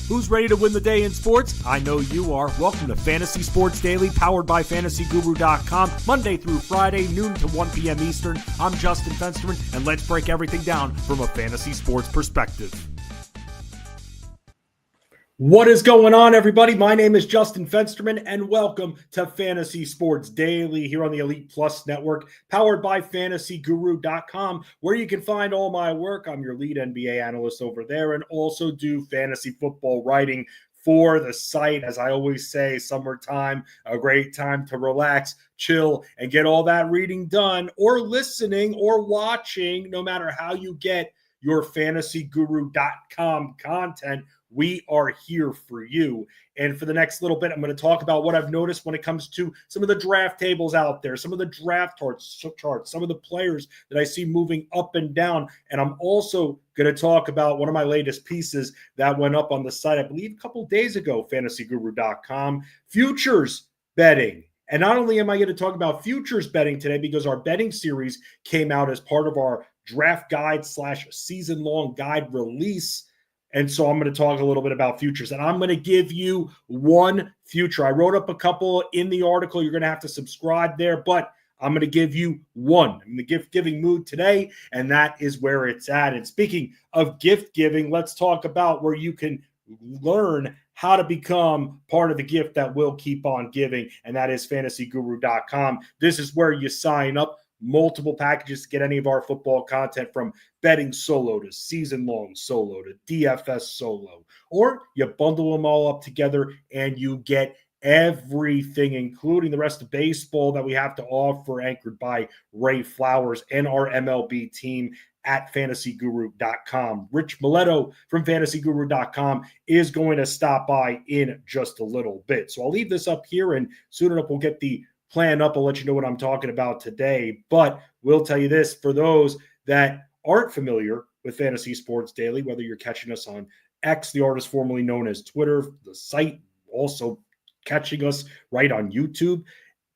Who's ready to win the day in sports? I know you are. Welcome to Fantasy Sports Daily, powered by FantasyGuru.com, Monday through Friday, noon to 1 p.m. Eastern. I'm Justin Fensterman, and let's break everything down from a fantasy sports perspective. What is going on, everybody? My name is Justin Fensterman, and welcome to Fantasy Sports Daily here on the Elite Plus Network, powered by FantasyGuru.com, where you can find all my work. I'm your lead NBA analyst over there and also do fantasy football writing for the site. As I always say, summertime, a great time to relax, chill, and get all that reading done or listening or watching, no matter how you get your FantasyGuru.com content. We are here for you. And for the next little bit, I'm going to talk about what I've noticed when it comes to some of the draft tables out there, some of the draft charts, some of the players that I see moving up and down. And I'm also going to talk about one of my latest pieces that went up on the site, I believe a couple of days ago, FantasyGuru.com, futures betting. And not only am I going to talk about futures betting today, because our betting series came out as part of our draft guide / season-long guide release. And so I'm going to talk a little bit about futures, and I'm going to give you one future. I wrote up a couple in the article. You're going to have to subscribe there, but I'm going to give you one. I'm in the gift-giving mood today, and that is where it's at. And speaking of gift-giving, let's talk about where you can learn how to become part of the gift that will keep on giving, and that is FantasyGuru.com. This is where you sign up. Multiple packages to get any of our football content, from betting solo to season-long solo to DFS solo, or you bundle them all up together and you get everything, including the rest of baseball that we have to offer, anchored by Ray Flowers and our MLB team at FantasyGuru.com. Rich Maletto from FantasyGuru.com is going to stop by in just a little bit. So I'll leave this up here, and soon enough we'll get the plan up. I'll let you know what I'm talking about today, but we'll tell you this, for those that aren't familiar with Fantasy Sports Daily, whether you're catching us on X, the artist formerly known as Twitter, the site, also catching us right on YouTube,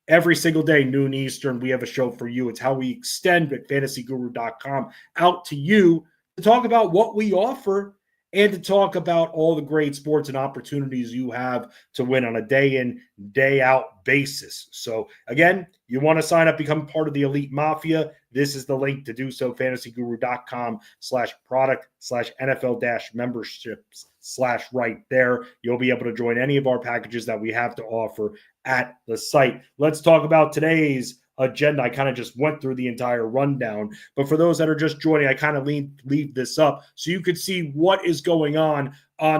every single day, noon Eastern, we have a show for you. It's how we extend at FantasyGuru.com out to you to talk about what we offer and to talk about all the great sports and opportunities you have to win on a day in, day out basis. So again, you want to sign up, become part of the Elite Mafia. This is the link to do so, FantasyGuru.com/product/NFL-memberships/ right there. You'll be able to join any of our packages that we have to offer at the site. Let's talk about today's agenda. I kind of just went through the entire rundown, but for those that are just joining, I kind of leave this up so you could see what is going on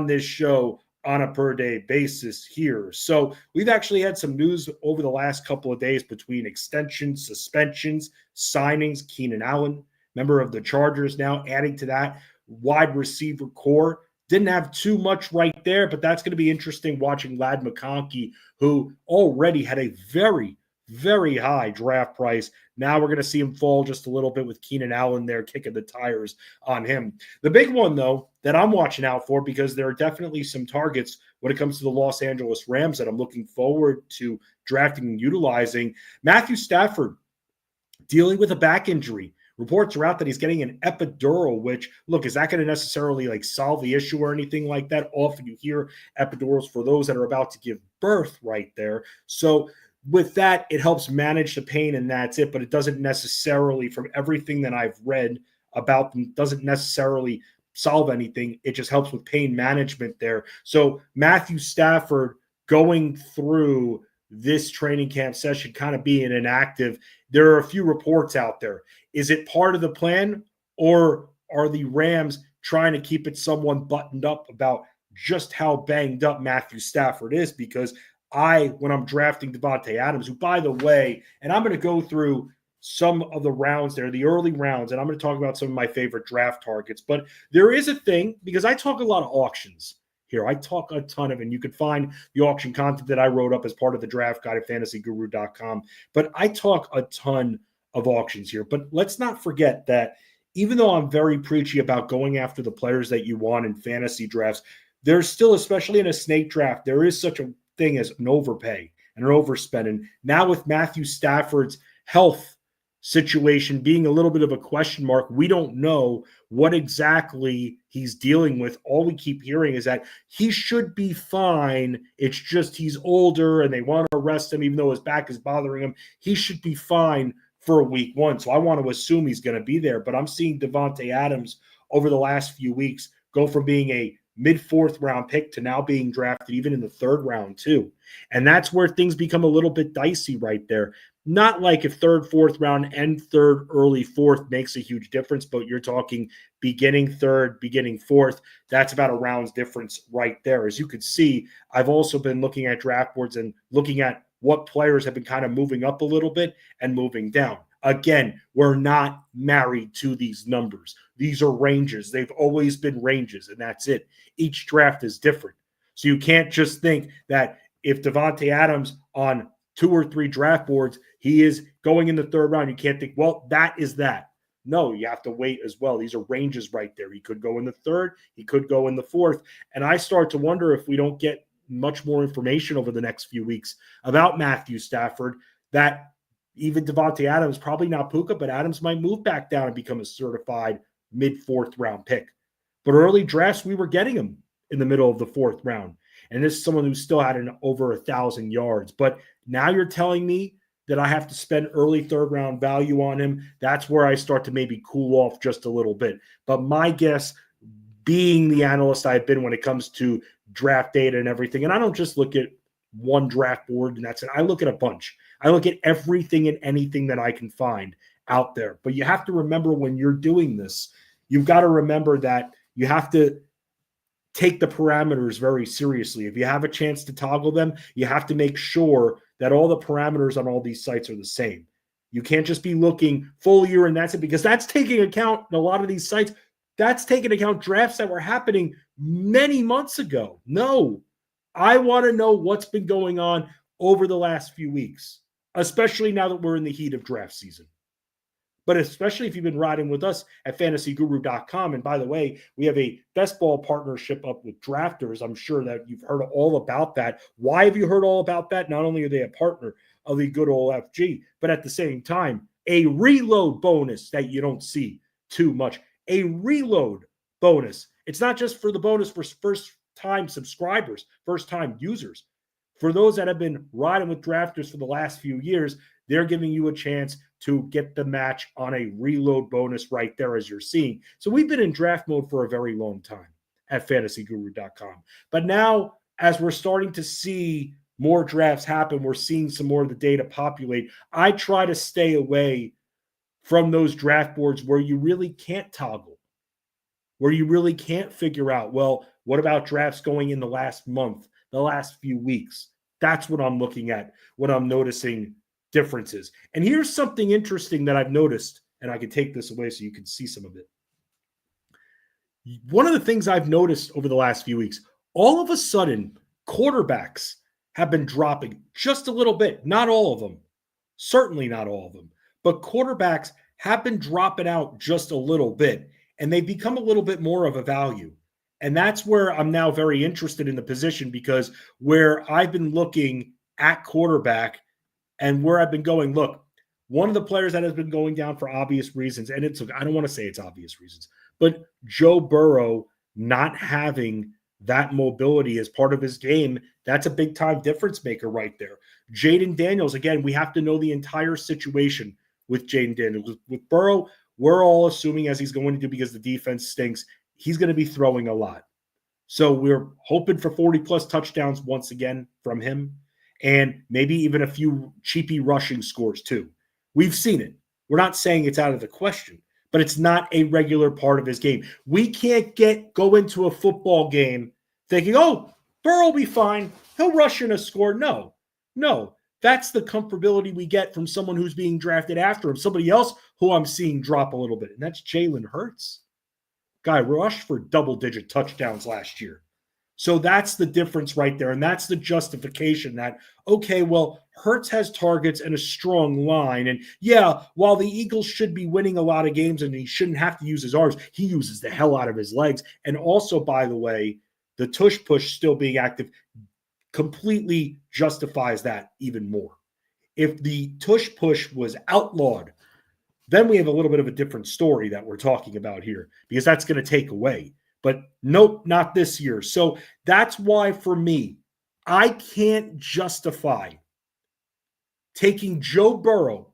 this show on a per day basis here. So we've actually had some news over the last couple of days between extensions, suspensions, signings. Keenan Allen, member of the Chargers, now adding to that wide receiver core. Didn't have too much right there, but that's going to be interesting watching Ladd McConkey, who already had a very high draft price. Now we're going to see him fall just a little bit with Keenan Allen there kicking the tires on him. The big one, though, that I'm watching out for, because there are definitely some targets when it comes to the Los Angeles Rams that I'm looking forward to drafting and utilizing. Matthew Stafford dealing with a back injury. Reports are out that he's getting an epidural, which, look, is that going to necessarily solve the issue or anything like that? Often you hear epidurals for those that are about to give birth right there. So with that, it helps manage the pain, and that's it. But it doesn't necessarily, from everything that I've read about them, doesn't necessarily solve anything. It just helps with pain management there. So Matthew Stafford going through this training camp session, kind of being inactive. There are a few reports out there. Is it part of the plan, or are the Rams trying to keep it somewhat buttoned up about just how banged up Matthew Stafford is? Because when I'm drafting Davante Adams, who, by the way, and I'm going to go through some of the rounds there, the early rounds, and I'm going to talk about some of my favorite draft targets. But there is a thing, because I talk a lot of auctions here. I talk a ton of it, and you can find the auction content that I wrote up as part of the draft guide at FantasyGuru.com. But I talk a ton of auctions here. But let's not forget that even though I'm very preachy about going after the players that you want in fantasy drafts, there's still, especially in a snake draft, there is such a thing as an overpay and an overspend. And now with Matthew Stafford's health situation being a little bit of a question mark. We don't know what exactly he's dealing with. All we keep hearing is that he should be fine. It's just he's older and they want to arrest him even though his back is bothering him. He should be fine for week 1. So I want to assume he's going to be there. But I'm seeing Davante Adams over the last few weeks go from being a mid-4th round pick to now being drafted even in the 3rd round too. And that's where things become a little bit dicey right there. Not like if 3rd, 4th round and 3rd, early 4th makes a huge difference, but you're talking beginning 3rd, beginning 4th. That's about a round's difference right there. As you could see, I've also been looking at draft boards and looking at what players have been kind of moving up a little bit and moving down. Again, we're not married to these numbers. These are ranges. They've always been ranges, and that's it. Each draft is different. So you can't just think that if Davante Adams on 2 or 3 draft boards, he is going in the 3rd round. You can't think, well, that is that. No, you have to wait as well. These are ranges right there. He could go in the 3rd. He could go in the 4th. And I start to wonder if we don't get much more information over the next few weeks about Matthew Stafford, that even Davante Adams, probably not Puka, but Adams might move back down and become a certified mid-4th round pick. But early drafts, we were getting him in the middle of the 4th round. And this is someone who still had over 1,000 yards. But now you're telling me that I have to spend early 3rd round value on him. That's where I start to maybe cool off just a little bit. But my guess, being the analyst I've been when it comes to draft data and everything, and I don't just look at one draft board and that's it. I look at a bunch. I look at everything and anything that I can find out there. But you have to remember when you're doing this, you've got to remember that you have to take the parameters very seriously. If you have a chance to toggle them, you have to make sure that all the parameters on all these sites are the same. You can't just be looking full year and that's it, because that's taking account in a lot of these sites. That's taking account drafts that were happening many months ago. No, I want to know what's been going on over the last few weeks, especially now that we're in the heat of draft season. But especially if you've been riding with us at fantasyguru.com. And by the way, we have a best ball partnership up with Drafters. I'm sure that you've heard all about that. Why have you heard all about that? Not only are they a partner of the good old FG, but at the same time, a reload bonus that you don't see too much. A reload bonus. It's not just for the bonus for first-time subscribers, first-time users. For those that have been riding with Drafters for the last few years, they're giving you a chance to get the match on a reload bonus right there, as you're seeing. So we've been in draft mode for a very long time at fantasyguru.com. But now, as we're starting to see more drafts happen, we're seeing some more of the data populate. I try to stay away from those draft boards where you really can't toggle, where you really can't figure out, well, what about drafts going in the last month, the last few weeks? That's what I'm looking at when I'm noticing differences. And here's something interesting that I've noticed, and I can take this away so you can see some of it. One of the things I've noticed over the last few weeks, all of a sudden, quarterbacks have been dropping just a little bit. Not all of them. Certainly not all of them. But quarterbacks have been dropping out just a little bit, and they've become a little bit more of a value. And that's where I'm now very interested in the position, because where I've been looking at quarterback and where I've been going, look, one of the players that has been going down for obvious reasons, and I don't want to say it's obvious reasons, but Joe Burrow not having that mobility as part of his game, that's a big-time difference maker right there. Jaden Daniels, again, we have to know the entire situation with Jaden Daniels. With Burrow, we're all assuming, as he's going to do because the defense stinks, he's going to be throwing a lot. So we're hoping for 40-plus touchdowns once again from him, and maybe even a few cheapy rushing scores too. We've seen it. We're not saying it's out of the question, but it's not a regular part of his game. We can't go into a football game thinking, oh, Burrow will be fine. He'll rush in a score. No. That's the comfortability we get from someone who's being drafted after him, somebody else who I'm seeing drop a little bit, and that's Jalen Hurts. Guy rushed for double-digit touchdowns last year. So that's the difference right there, and that's the justification that, okay, well, Hurts has targets and a strong line, and yeah, while the Eagles should be winning a lot of games and he shouldn't have to use his arms, he uses the hell out of his legs. And also, by the way, the tush-push still being active completely justifies that even more. If the tush-push was outlawed then we have a little bit of a different story that we're talking about here, because that's going to take away. But nope, not this year. So that's why, for me, I can't justify taking Joe Burrow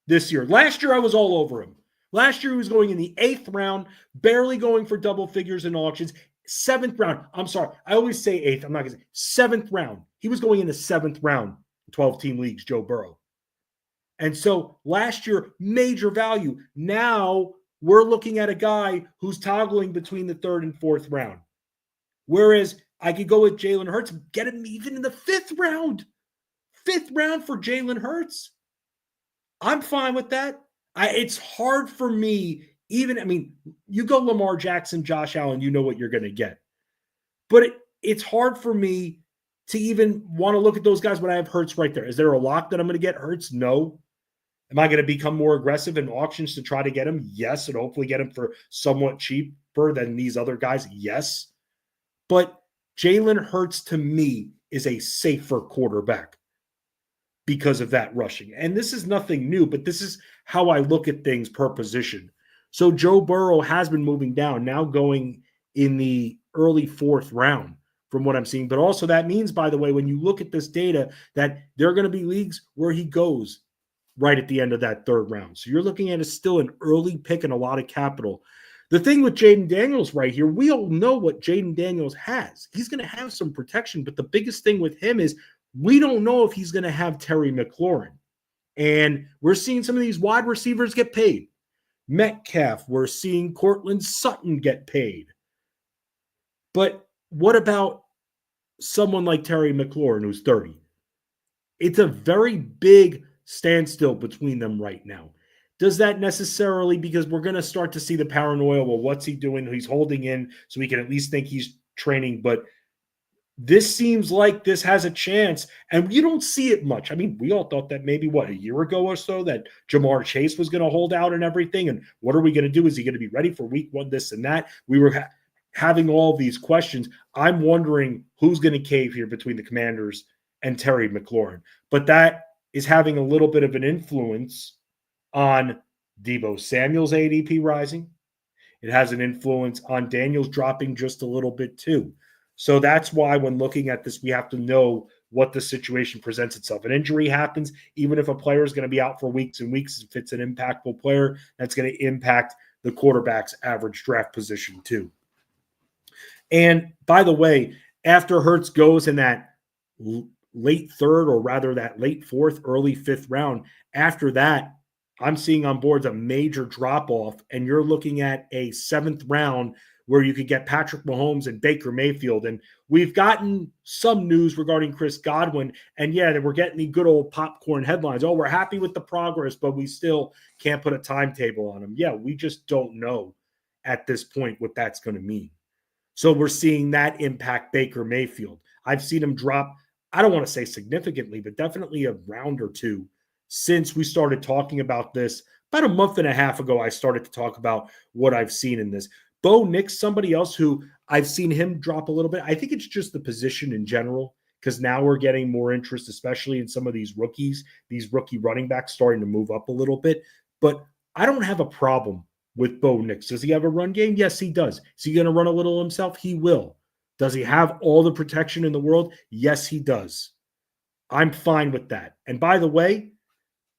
this year. Last year, I was all over him. Last year, he was going in the 8th round, barely going for double figures in auctions. 7th round. I'm sorry. I always say 8th. I'm not going to say 7th round. He was going in the 7th round, 12-team leagues, Joe Burrow. And so last year, major value. Now we're looking at a guy who's toggling between the 3rd and 4th round. Whereas I could go with Jalen Hurts, get him even in the 5th round. 5th round for Jalen Hurts. I'm fine with that. It's hard for me, you go Lamar Jackson, Josh Allen, you know what you're going to get. But it's hard for me to even want to look at those guys when I have Hurts right there. Is there a lock that I'm going to get Hurts? No. Am I going to become more aggressive in auctions to try to get him? Yes, and hopefully get him for somewhat cheaper than these other guys? Yes. But Jalen Hurts, to me, is a safer quarterback because of that rushing. And this is nothing new, but this is how I look at things per position. So Joe Burrow has been moving down, now going in the early 4th round from what I'm seeing. But also that means, by the way, when you look at this data, that there are going to be leagues where he goes right at the end of that 3rd round. So you're looking at still an early pick and a lot of capital. The thing with Jaden Daniels right here, we all know what Jaden Daniels has. He's going to have some protection, but the biggest thing with him is we don't know if he's going to have Terry McLaurin. And we're seeing some of these wide receivers get paid. Metcalf, we're seeing Cortland Sutton get paid. But what about someone like Terry McLaurin, who's 30? It's a very big standstill between them right now. Does that necessarily, because we're going to start to see the paranoia, well, what's he doing? He's holding in, so we can at least think he's training. But this seems like this has a chance, and you don't see it much. We all thought that maybe, a year ago or so, that Jamar Chase was going to hold out and everything, and what are we going to do? Is he going to be ready for week 1, this and that? We were having all these questions. I'm wondering who's going to cave here between the Commanders and Terry McLaurin. But that is having a little bit of an influence on Deebo Samuel's ADP rising. It has an influence on Daniels dropping just a little bit too. So that's why when looking at this, we have to know what the situation presents itself. An injury happens, even if a player is going to be out for weeks and weeks, if it's an impactful player, that's going to impact the quarterback's average draft position too. And by the way, after Hurts goes in that late 3rd, or rather that late 4th, early 5th round, after that, I'm seeing on boards a major drop-off, and you're looking at a 7th round where you could get Patrick Mahomes and Baker Mayfield. And we've gotten some news regarding Chris Godwin, and we're getting the good old popcorn headlines. Oh, we're happy with the progress, but we still can't put a timetable on him. Yeah, we just don't know at this point what that's going to mean. So we're seeing that impact Baker Mayfield. I've seen him drop, I don't want to say significantly, but definitely a round or two since we started talking about this. About a month and a half ago, I started to talk about what I've seen in this. Bo Nix, somebody else who I've seen him drop a little bit. I think it's just the position in general, because now we're getting more interest, especially in some of these rookies, these rookie running backs starting to move up a little bit. But I don't have a problem with Bo Nix. Does he have a run game? Yes, he does. Is he going to run a little himself? He will. Does he have all the protection in the world? Yes, he does. I'm fine with that. And by the way,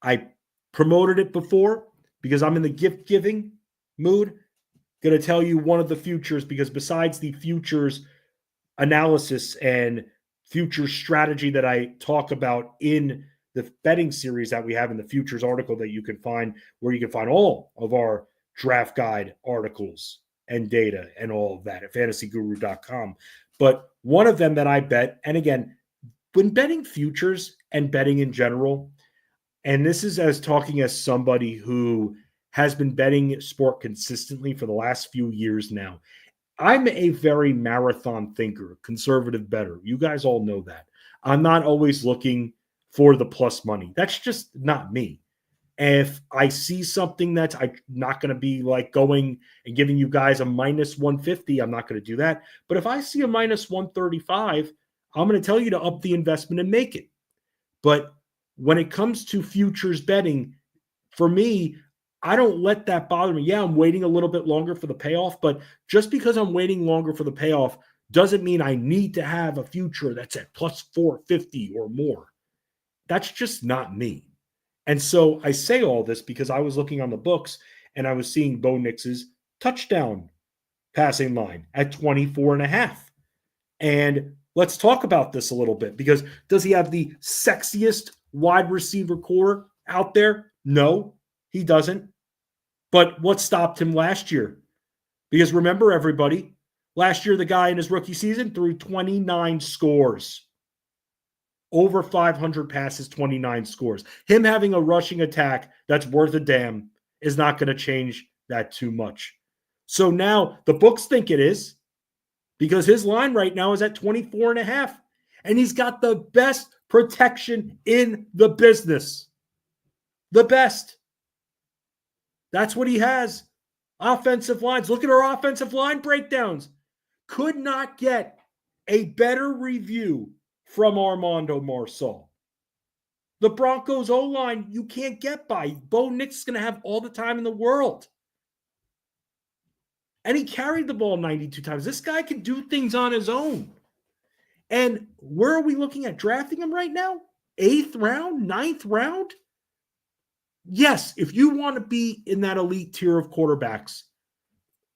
I promoted it before because I'm in the gift-giving mood. Going to tell you one of the futures, because besides the futures analysis and future strategy that I talk about in the betting series that we have in the futures article that you can find, where you can find all of our draft guide articles and data and all of that at fantasyguru.com. But one of them that I bet, and again, when betting futures and betting in general, and this is as talking as somebody who has been betting sport consistently for the last few years now, I'm a very marathon thinker, conservative bettor. You guys all know that. I'm not always looking for the plus money. That's just not me. If I see something that I'm not going to be like going and giving you guys a minus 150, I'm not going to do that. But if I see a minus 135, I'm going to tell you to up the investment and make it. But when it comes to futures betting, for me, I don't let that bother me. Yeah, I'm waiting a little bit longer for the payoff, but just because I'm waiting longer for the payoff doesn't mean I need to have a future that's at plus 450 or more. That's just not me. And so I say all this because I was looking on the books and I was seeing Bo Nix's touchdown passing line at 24.5. And let's talk about this a little bit, because does he have the sexiest wide receiver core out there? No, he doesn't. But what stopped him last year? Because remember, everybody, last year the guy in his rookie season threw 29 scores. Over 500 passes, 29 scores. Him having a rushing attack that's worth a damn is not going to change that too much. So now the books think it is, because his line right now is at 24.5. And he's got the best protection in the business. The best. That's what he has. Offensive lines. Look at our offensive line breakdowns. Could not get a better review from Armando Marsal. The Broncos O-line, you can't get by. Bo Nix is going to have all the time in the world. And he carried the ball 92 times. This guy can do things on his own. And where are we looking at drafting him right now? 8th round? 9th round? Yes, if you want to be in that elite tier of quarterbacks,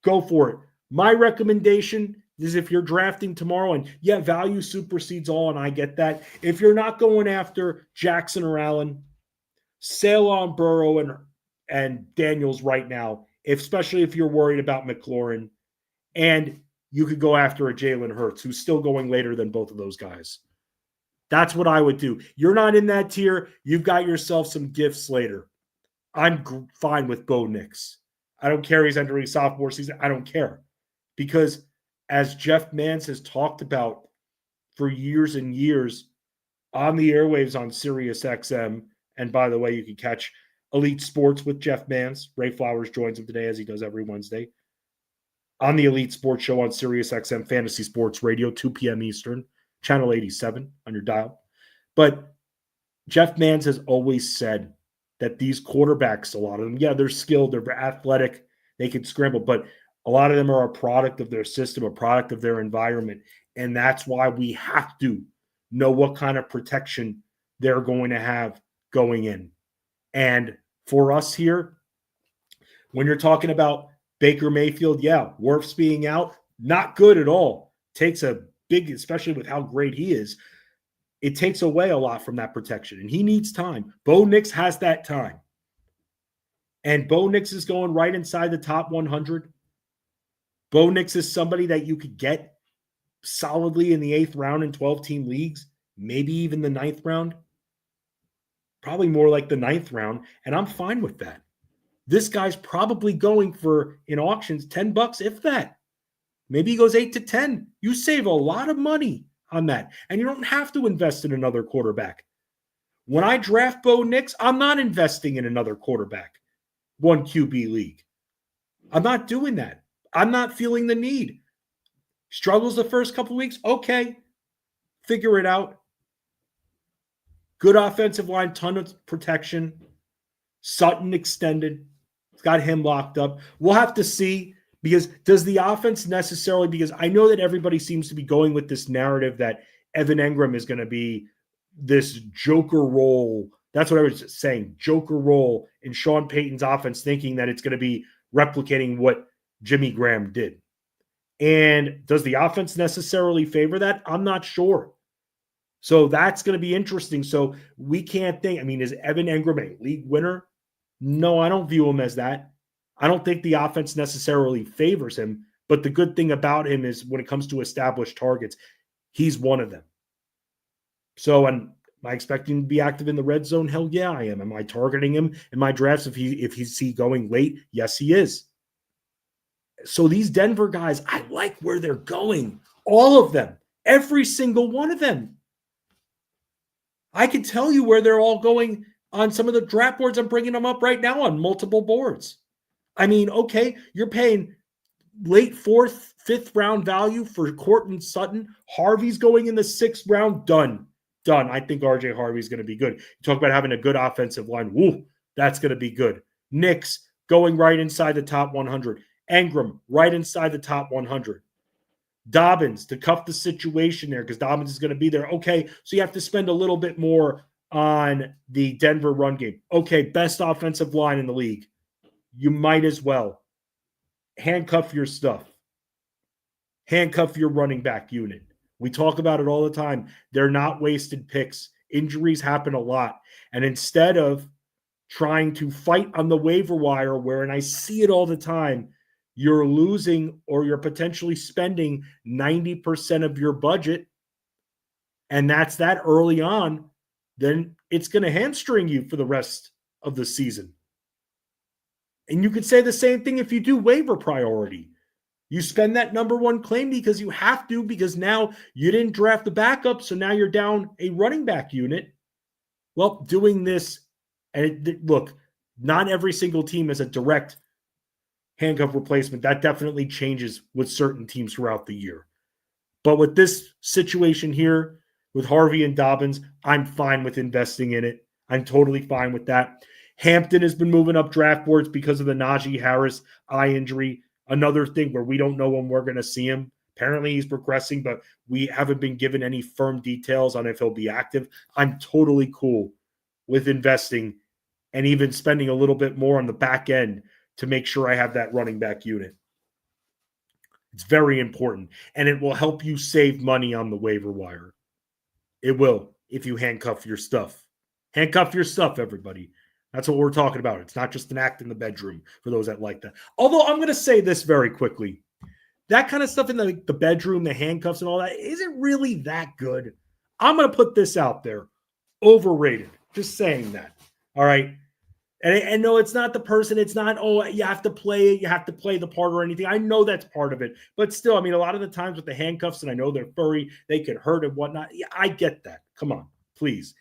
go for it. My recommendation is, if you're drafting tomorrow, and yeah, value supersedes all, and I get that. If you're not going after Jackson or Allen, sail on Burrow and Daniels right now, especially if you're worried about McLaurin. And you could go after a Jalen Hurts, who's still going later than both of those guys. That's what I would do. You're not in that tier. You've got yourself some gifts later. I'm fine with Bo Nix. I don't care he's entering sophomore season. I don't care. Because as Jeff Mans has talked about for years and years on the airwaves on Sirius XM, and by the way, you can catch Elite Sports with Jeff Mans. Ray Flowers joins him today, as he does every Wednesday, on the Elite Sports Show on Sirius XM Fantasy Sports Radio, 2 p.m. Eastern, channel 87 on your dial. But Jeff Mans has always said that these quarterbacks, a lot of them, yeah, they're skilled, they're athletic, they can scramble, but a lot of them are a product of their system, a product of their environment. And that's why we have to know what kind of protection they're going to have going in. And for us here, when you're talking about Baker Mayfield, yeah, Wirfs being out, not good at all. Takes a big, especially with how great he is, it takes away a lot from that protection. And he needs time. Bo Nix has that time. And Bo Nix is going right inside the top 100. Bo Nix is somebody that you could get solidly in the 8th round in 12-team leagues, maybe even the 9th round. Probably more like the 9th round, and I'm fine with that. This guy's probably going for, in auctions, $10, if that. Maybe he goes 8 to 10. You save a lot of money on that, and you don't have to invest in another quarterback. When I draft Bo Nix, I'm not investing in another quarterback, 1 QB league. I'm not doing that. I'm not feeling the need. Struggles the first couple of weeks? Okay. Figure it out. Good offensive line, ton of protection. Sutton extended. Got him locked up. We'll have to see, because does the offense necessarily, because I know that everybody seems to be going with this narrative that Evan Engram is going to be this joker role. That's what I was saying, joker role in Sean Payton's offense, thinking that it's going to be replicating what Jimmy Graham did. And does the offense necessarily favor that? I'm not sure. So that's going to be interesting. So we can't think, I mean, is Evan Engram a league winner? No, I don't view him as that. I don't think the offense necessarily favors him, but the good thing about him is when it comes to established targets, he's one of them. So, am I expecting him to be active in the red zone? Hell yeah, I am. Am I targeting him in my drafts if he's going late? Yes, he is. So these Denver guys, I like where they're going. All of them. Every single one of them. I can tell you where they're all going on some of the draft boards. I'm bringing them up right now on multiple boards. I mean, okay, you're paying late 4th, 5th round value for Courtland Sutton. Harvey's going in the 6th round. Done. I think RJ Harvey's going to be good. You talk about having a good offensive line. Woo, that's going to be good. Nix, going right inside the top 100. Engram, right inside the top 100. Dobbins, to cuff the situation there because Dobbins is going to be there. Okay, so you have to spend a little bit more on the Denver run game. Okay, best offensive line in the league. You might as well handcuff your stuff. Handcuff your running back unit. We talk about it all the time. They're not wasted picks. Injuries happen a lot. And instead of trying to fight on the waiver wire where, and I see it all the time, you're losing or you're potentially spending 90% of your budget, and that's that early on, then it's going to hamstring you for the rest of the season. And you could say the same thing if you do waiver priority. You spend that number one claim because you have to, because now you didn't draft the backup, so now you're down a running back unit. Well, doing this, and look, not every single team is a direct handcuff replacement. That definitely changes with certain teams throughout the year. But with this situation here, with Harvey and Dobbins, I'm fine with investing in it. I'm totally fine with that. Hampton has been moving up draft boards because of the Najee Harris eye injury. Another thing where we don't know when we're going to see him. Apparently he's progressing, but we haven't been given any firm details on if he'll be active. I'm totally cool with investing and even spending a little bit more on the back end to make sure I have that running back unit. It's very important, and it will help you save money on the waiver wire. It will if you handcuff your stuff. Handcuff your stuff, everybody. That's what we're talking about. It's not just an act in the bedroom for those that like that. Although I'm going to say this very quickly. That kind of stuff in the bedroom, the handcuffs and all that, isn't really that good. I'm going to put this out there. Overrated. Just saying that. All right. And no, it's not the person. It's not, oh, you have to play it. You have to play the part or anything. I know that's part of it. But still, I mean, a lot of the times with the handcuffs, and I know they're furry, they could hurt and whatnot. Yeah, I get that. Come on, please.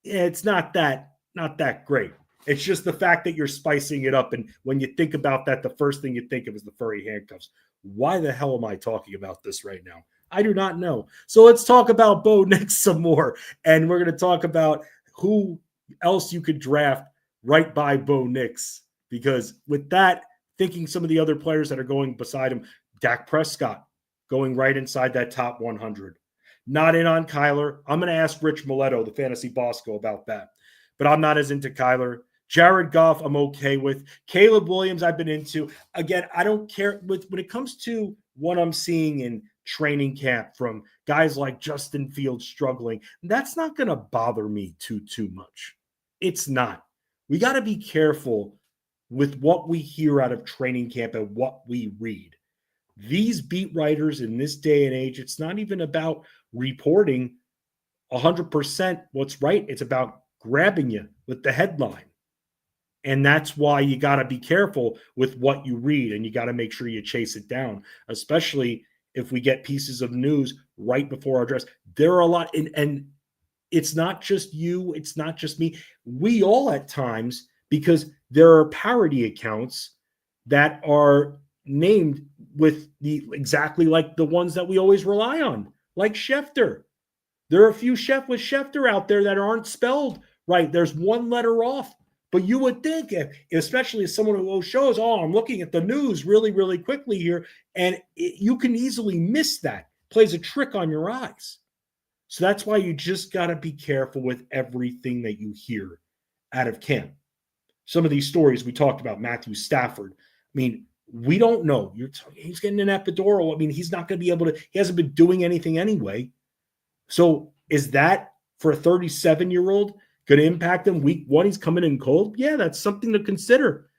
Yeah, it's not that great. It's just the fact that you're spicing it up. And when you think about that, the first thing you think of is the furry handcuffs. Why the hell am I talking about this right now? I do not know. So let's talk about Bo Nix some more. And we're going to talk about who else you could draft right by Bo Nix. Because with that, thinking some of the other players that are going beside him, Dak Prescott going right inside that top 100. Not in on Kyler. I'm going to ask Rich Maletto, the fantasy boss, about that. But I'm not as into Kyler. Jared Goff, I'm okay with. Caleb Williams, I've been into. Again, I don't care. When it comes to what I'm seeing in training camp from guys like Justin Fields struggling, that's not going to bother me too much. It's not. We got to be careful with what we hear out of training camp and what we read. These beat writers in this day and age, it's not even about reporting 100% what's right. It's about grabbing you with the headline. And that's why you got to be careful with what you read, and you got to make sure you chase it down, especially if we get pieces of news right before our dress. There are a lot, and it's not just you, it's not just me. We all at times, because there are parody accounts that are named with the exactly like the ones that we always rely on, like Schefter. There are a few with Schefter out there that aren't spelled right. There's one letter off. But you would think, especially as someone who shows, I'm looking at the news really, really quickly here, and you can easily miss that. Plays a trick on your eyes. So that's why you just got to be careful with everything that you hear out of camp. Some of these stories we talked about, Matthew Stafford. I mean, we don't know. He's getting an epidural. I mean, he's not going to be able to. He hasn't been doing anything anyway. So is that for a 37-year-old? Going to impact him week one? He's coming in cold. Yeah, that's something to consider.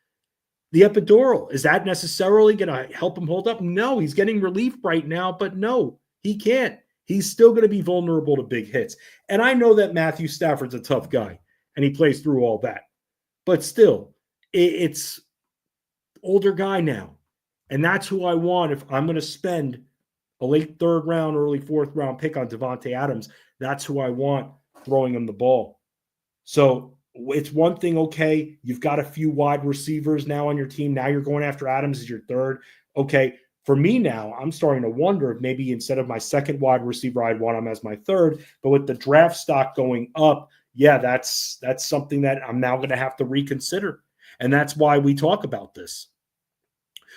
The epidural, is that necessarily going to help him hold up? No, he's getting relief right now, but no, he can't. He's still going to be vulnerable to big hits. And I know that Matthew Stafford's a tough guy, and he plays through all that. But still, it's older guy now. And that's who I want. If I'm going to spend a late third round, early fourth round pick on Davante Adams, that's who I want throwing him the ball. So it's one thing, okay, you've got a few wide receivers now on your team. Now you're going after Adams as your third. Okay, for me now, I'm starting to wonder if maybe instead of my second wide receiver, I'd want him as my third. But with the draft stock going up, yeah, that's something that I'm now going to have to reconsider. And that's why we talk about this.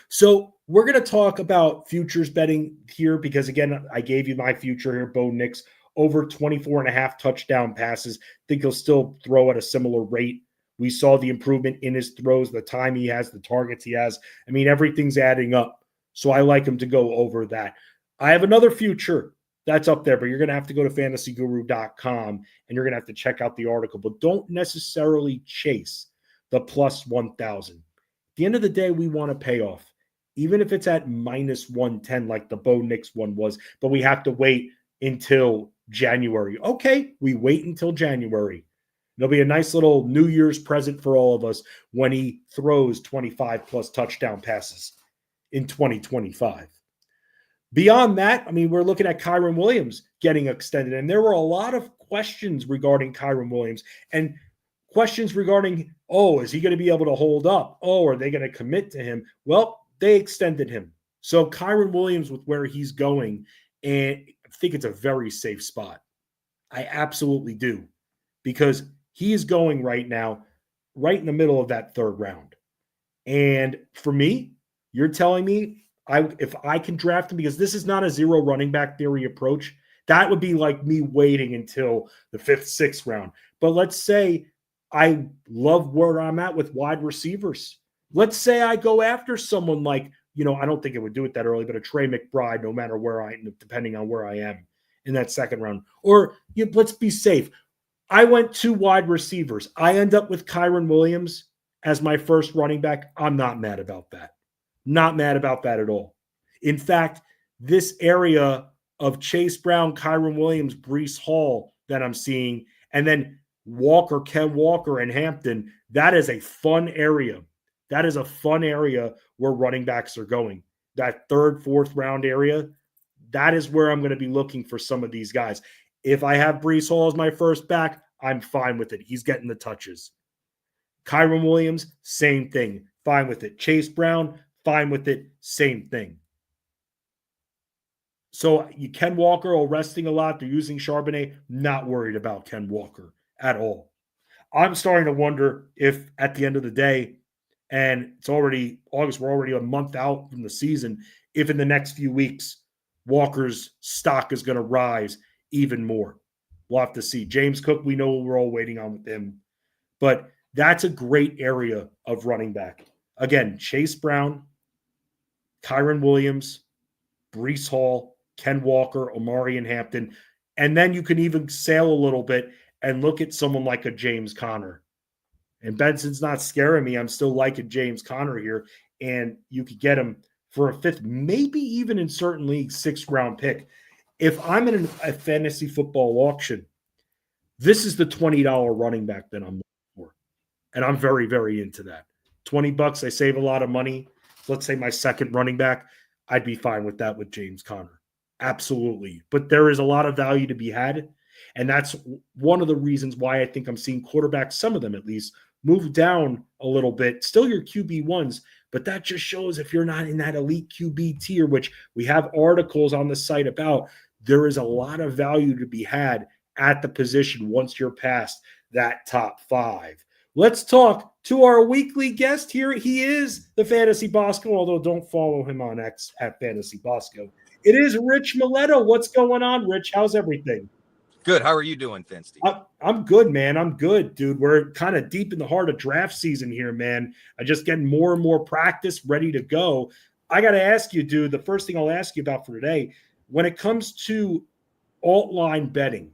So we're going to talk about futures betting here because, again, I gave you my future here, Bo Nix, over 24.5 touchdown passes. I think he'll still throw at a similar rate. We saw the improvement in his throws, the time he has, the targets he has. I mean, everything's adding up. So I like him to go over that. I have another future that's up there, but you're going to have to go to fantasyguru.com and you're going to have to check out the article. But don't necessarily chase the plus 1,000. At the end of the day, we want a payoff, even if it's at minus 110 like the Bo Nix one was, but we have to wait until January. Okay, we wait until January. It'll be a nice little New Year's present for all of us when he throws 25 plus touchdown passes in 2025. Beyond that, I mean, we're looking at Kyren Williams getting extended, and there were a lot of questions regarding Kyren Williams and questions regarding, is he going to be able to hold up? Are they going to commit to him? Well, they extended him. So Kyren Williams, with where he's going, and I think it's a very safe spot. I absolutely do, because he is going right now, right in the middle of that third round. And for me, you're telling me if I can draft him, because this is not a zero running back theory approach, that would be like me waiting until the 5th, 6th round. But let's say I love where I'm at with wide receivers. Let's say I go after someone like, I don't think it would do it that early, but a Trey McBride, no matter where depending on where I am in that second round. Or let's be safe. I went 2 wide receivers. I end up with Kyren Williams as my first running back. I'm not mad about that. Not mad about that at all. In fact, this area of Chase Brown, Kyren Williams, Breece Hall that I'm seeing, and then Ken Walker, and Hampton, that is a fun area. That is a fun area where running backs are going. That 3rd, 4th round area, that is where I'm going to be looking for some of these guys. If I have Breece Hall as my first back, I'm fine with it. He's getting the touches. Kyren Williams, same thing. Fine with it. Chase Brown, fine with it. Same thing. So Ken Walker resting a lot. They're using Charbonnet. Not worried about Ken Walker at all. I'm starting to wonder if at the end of the day, and it's already August, we're already a month out from the season, if in the next few weeks, Walker's stock is going to rise even more. We'll have to see. James Cook, we know we're all waiting on with him. But that's a great area of running back. Again, Chase Brown, Kyren Williams, Breece Hall, Ken Walker, Omari, and Hampton. And then you can even sail a little bit and look at someone like a James Conner. And Benson's not scaring me. I'm still liking James Conner here. And you could get him for a 5th, maybe even in certain leagues, 6th round pick. If I'm in a fantasy football auction, this is the $20 running back that I'm looking for. And I'm very, very into that. $20, I save a lot of money. Let's say my second running back, I'd be fine with that with James Conner. Absolutely. But there is a lot of value to be had. And that's one of the reasons why I think I'm seeing quarterbacks, some of them at least, move down a little bit. Still your QB1s, but that just shows if you're not in that elite QB tier, which we have articles on the site about, there is a lot of value to be had at the position once you're past that top 5. Let's talk to our weekly guest here. He is the Fantasy Bosco, although don't follow him on X at Fantasy Bosco. It is Rich Maletto. What's going on, Rich? How's everything? Good. How are you doing, Fensty? I'm good, man. I'm good, dude. We're kind of deep in the heart of draft season here, man. I just getting more and more practice, ready to go. I got to ask you, dude, the first thing I'll ask you about for today, when it comes to alt line betting,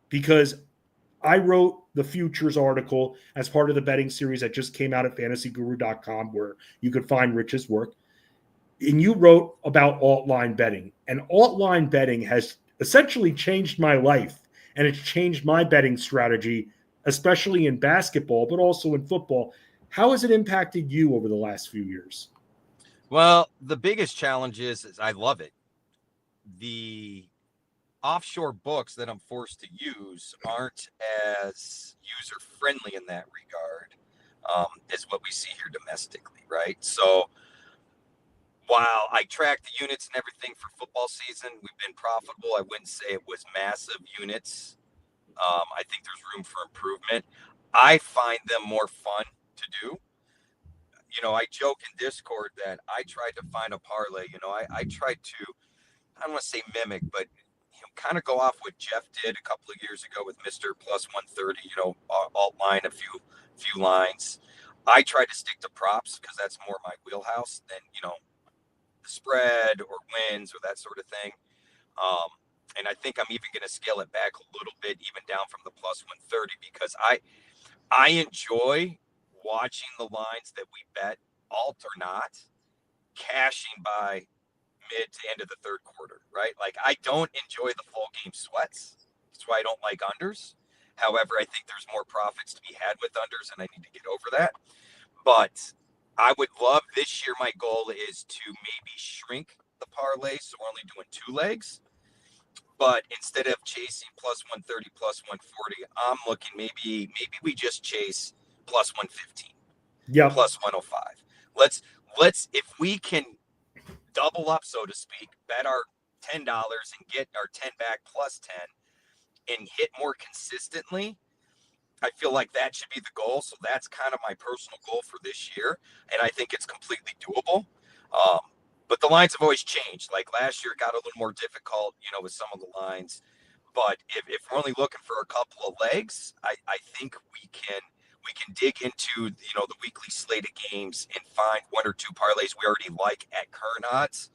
because I wrote the futures article as part of the betting series that just came out at fantasyguru.com, where you could find Rich's work. And you wrote about alt line betting. And alt line betting has essentially changed my life. And it's changed my betting strategy, especially in basketball, but also in football. How has it impacted you over the last few years? Well, the biggest challenge is I love it. The offshore books that I'm forced to use aren't as user friendly in that regard as what we see here domestically, right? So while I track the units and everything for football season, we've been profitable. I wouldn't say it was massive units. I think there's room for improvement. I find them more fun to do I joke in Discord that I tried to find a parlay. I tried to, I don't want to say mimic, but kind of go off what Jeff did a couple of years ago with Mr. Plus 130, alt line a few lines. I tried to stick to props because that's more my wheelhouse than, the spread or wins or that sort of thing. And I think I'm even going to scale it back a little bit, even down from the plus 130, because I enjoy watching the lines that we bet, alt or not, cashing by mid to end of the third quarter, right? Like, I don't enjoy the full game sweats. That's why I don't like unders. However, I think there's more profits to be had with unders, and I need to get over that. But I would love this year. My goal is to maybe shrink the parlay, so we're only doing 2 legs. But instead of chasing plus 130, plus 140, I'm looking maybe we just chase plus 115, Yep. plus 105. Let's if we can double up, so to speak, bet our $10 and get our 10 back plus 10 and hit more consistently. I feel like that should be the goal. So that's kind of my personal goal for this year. And I think it's completely doable. But the lines have always changed. Like last year, it got a little more difficult, with some of the lines. But if we're only looking for a couple of legs, I think we can dig into, the weekly slate of games and find 1 or 2 parlays we already like at current odds.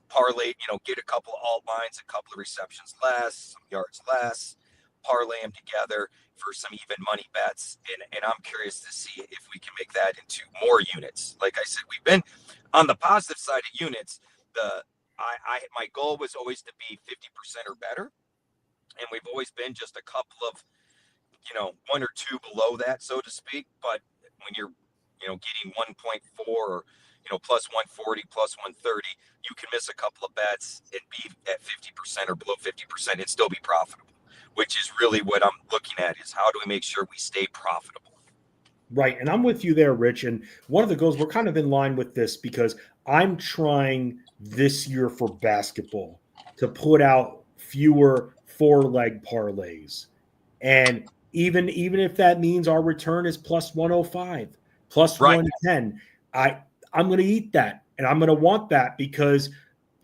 Parlay, get a couple of alt lines, a couple of receptions less, some yards less, parlay them together for some even money bets. And I'm curious to see if we can make that into more units. Like I said, we've been on the positive side of units. My goal was always to be 50% or better. And we've always been just a couple of, 1 or 2 below that, so to speak. But when you're, getting 1.4 or, plus 140, plus 130, you can miss a couple of bets and be at 50% or below 50% and still be profitable, which is really what I'm looking at, is how do we make sure we stay profitable? Right. And I'm with you there, Rich. And one of the goals, we're kind of in line with this because I'm trying this year for basketball to put out fewer 4-leg parlays. And even if that means our return is plus 105, plus Right. 110, I'm going to eat that. And I'm going to want that because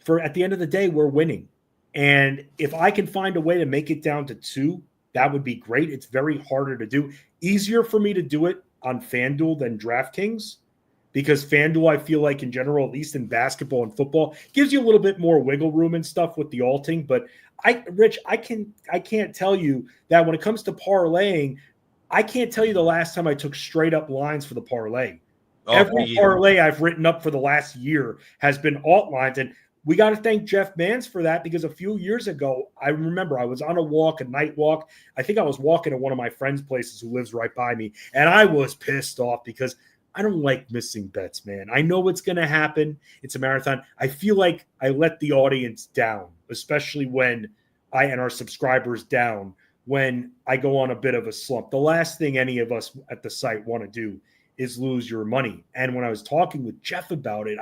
at the end of the day, we're winning. And if I can find a way to make it down to 2, that would be great. It's very harder to do. Easier for me to do it on FanDuel than DraftKings, because FanDuel, I feel like in general, at least in basketball and football, gives you a little bit more wiggle room and stuff with the alting. But Rich, I can't tell you that when it comes to parlaying, I can't tell you the last time I took straight up lines for the parlay. Every parlay I've written up for the last year has been alt lines. And we got to thank Jeff Mans for that, because a few years ago, I remember I was on a night walk. I think I was walking to one of my friend's places who lives right by me, and I was pissed off because I don't like missing bets, man. I know it's going to happen. It's a marathon. I feel like I let the audience down, especially when and our subscribers down when I go on a bit of a slump. The last thing any of us at the site want to do is lose your money. And when I was talking with Jeff about it,